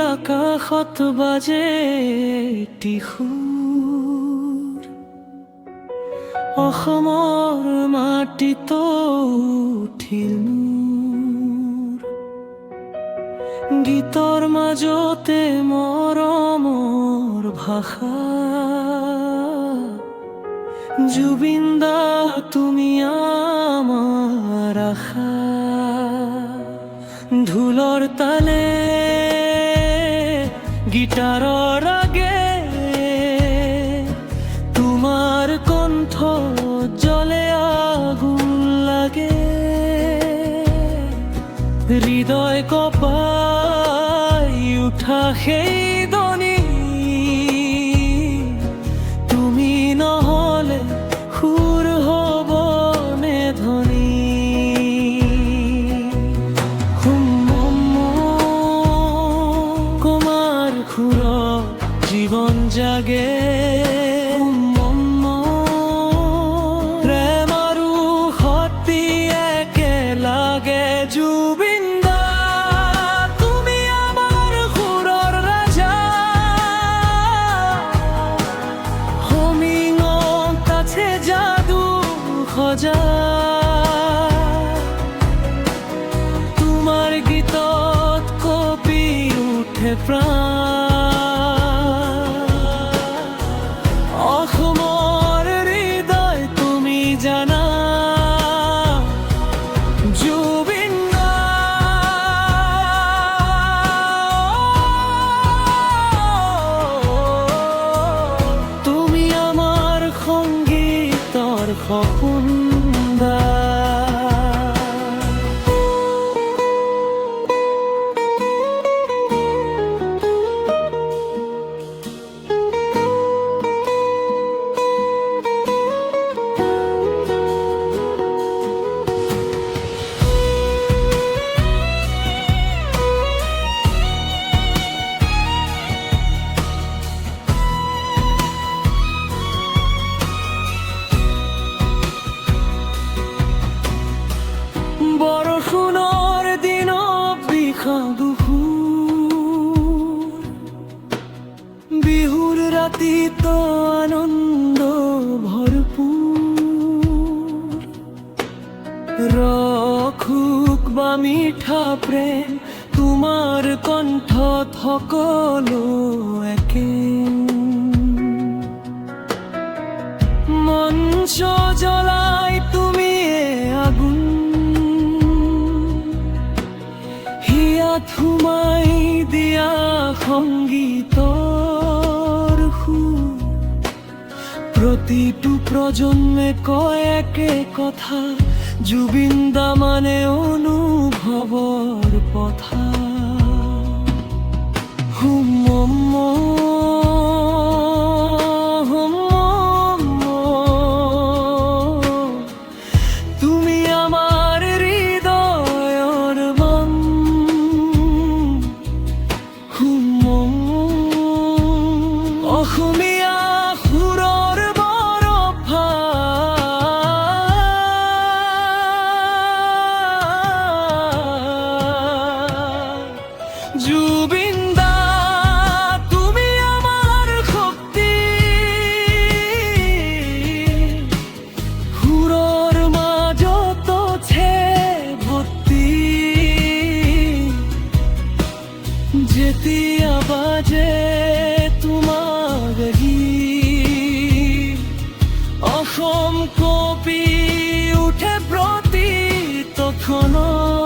আকাশত বাজে টিহুৰ অসমৰ মাটিত উঠিল নূৰ গীতৰ মাজতে মৰমৰ ভাষা জুবিন দা তুমি আমার আশা ঢোলৰ তালে গিটাৰৰ আগে তোমাৰ কণ্ঠ জ্বলে আগুন লাগে হৃদয় কঁপাই উঠা সেই ধ্বনি তুমি নহলে সুৰ হ'ব নে ধ্বনি কুমাৰ সুৰ জীবন জাগে প্ৰেম আৰু শক্তি একেলাগে জুবিন দা তুমি আমাৰ সুৰৰ ৰাজা হমিঙত আছে যাদু সজা তোমাৰ গীতত কঁপি উঠে প্ৰাণ অসমৰ হৃদয় তুমি জানা জুবিন দা তুমি আমাৰ সংগীতৰ সপোন দা বৰষুণৰ দিনত বিষাদুসুৰ বিহুৰ ৰাতিত আনন্দ ভৰপূৰ ৰসুক বা মিঠা প্ৰেম তোমাৰ কণ্ঠত সকলো একে মঞ্চ জ্বলাই তুমি আগুন হিয়াত সোমাই দিয়া সংগীতৰ সুৰ প্ৰতিটো প্ৰজন্মে কয় একে কথা জুবিন দা মানে অনুভৱৰ পথা তুমি আমার হৃদয়ৰ মন অসমীয়া সুৰৰ বৰফা জুবিন দা তুমি আমার শক্তি সুৰৰ মাজত আছে ভক্তি যেতিয়া বাজে তোমার গীত অসম কঁপি উঠে প্ৰতি তখনত